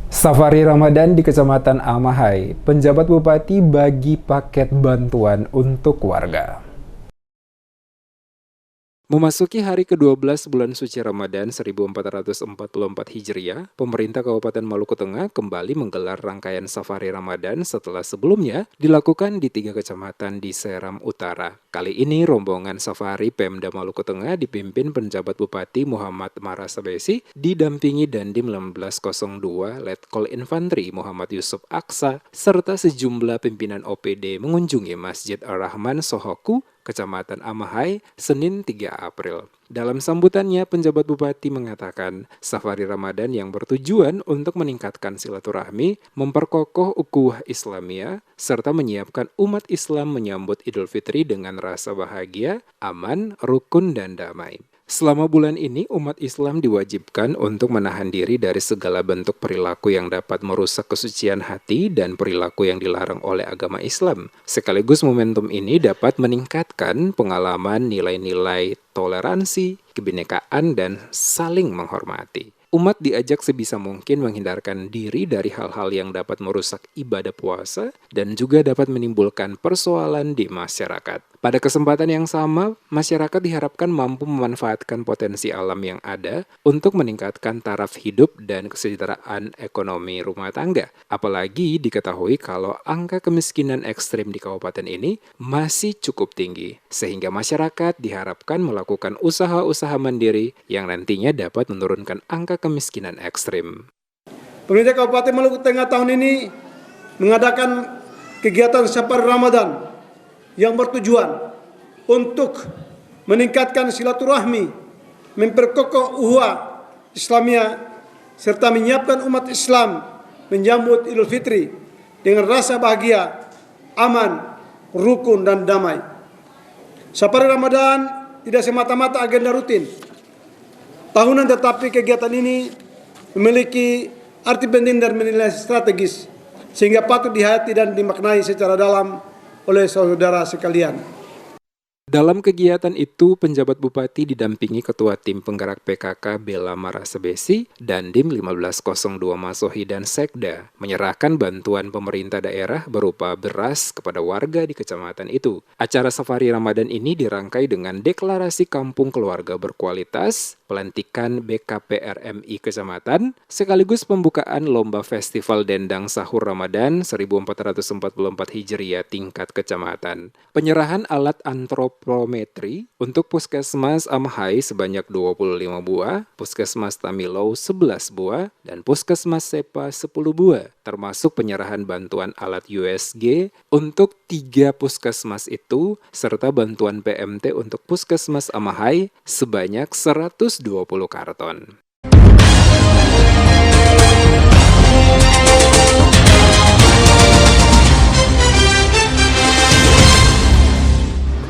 Safari Ramadan di Kecamatan Amahai, penjabat bupati bagi paket bantuan untuk warga. Memasuki hari ke-12 bulan suci Ramadan 1444 Hijriah, pemerintah Kabupaten Maluku Tengah kembali menggelar rangkaian Safari Ramadan setelah sebelumnya dilakukan di 3 kecamatan di Seram Utara. Kali ini rombongan Safari Pemda Maluku Tengah dipimpin penjabat Bupati Muhammad Marasabesi didampingi Dandim 1602 Letkol Infanteri Muhammad Yusuf Aksa serta sejumlah pimpinan OPD mengunjungi Masjid Ar-Rahman Sohoku, Kecamatan Amahai, Senin 3 April. Dalam sambutannya, penjabat bupati mengatakan, Safari Ramadan yang bertujuan untuk meningkatkan silaturahmi, memperkokoh ukhuwah Islamiyah, serta menyiapkan umat Islam menyambut Idul Fitri dengan rasa bahagia, aman, rukun, dan damai. Selama bulan ini, umat Islam diwajibkan untuk menahan diri dari segala bentuk perilaku yang dapat merusak kesucian hati dan perilaku yang dilarang oleh agama Islam. Sekaligus momentum ini dapat meningkatkan pengalaman nilai-nilai toleransi, kebinekaan, dan saling menghormati. Umat diajak sebisa mungkin menghindarkan diri dari hal-hal yang dapat merusak ibadah puasa dan juga dapat menimbulkan persoalan di masyarakat. Pada kesempatan yang sama, masyarakat diharapkan mampu memanfaatkan potensi alam yang ada untuk meningkatkan taraf hidup dan kesejahteraan ekonomi rumah tangga. Apalagi diketahui kalau angka kemiskinan ekstrim di kabupaten ini masih cukup tinggi, sehingga masyarakat diharapkan melakukan usaha-usaha mandiri yang nantinya dapat menurunkan angka kemiskinan ekstrim. Pemerintah Kabupaten Maluku Tengah tahun ini mengadakan kegiatan Safari Ramadan yang bertujuan untuk meningkatkan silaturahmi, memperkokoh ukhuwah Islamiyah, serta menyiapkan umat Islam menyambut Idul Fitri dengan rasa bahagia, aman, rukun, dan damai. Safari Ramadan tidak semata-mata agenda rutin tahunan, tetapi kegiatan ini memiliki arti penting dan nilai strategis sehingga patut dihayati dan dimaknai secara dalam oleh saudara sekalian. Dalam kegiatan itu, penjabat bupati didampingi Ketua Tim Penggerak PKK Bella Marasabesi dan Dim 1502 Masohi dan Sekda menyerahkan bantuan pemerintah daerah berupa beras kepada warga di kecamatan itu. Acara Safari Ramadan ini dirangkai dengan deklarasi kampung keluarga berkualitas, pelantikan BKPRMI kecamatan, sekaligus pembukaan lomba festival dendang sahur Ramadan 1444 Hijriah tingkat kecamatan. Penyerahan alat antropometri untuk Puskesmas Amahai sebanyak 25 buah, Puskesmas Tamilau 11 buah, dan Puskesmas Sepa 10 buah, termasuk penyerahan bantuan alat USG untuk 3 puskesmas itu, serta bantuan PMT untuk Puskesmas Amahai sebanyak 120 karton.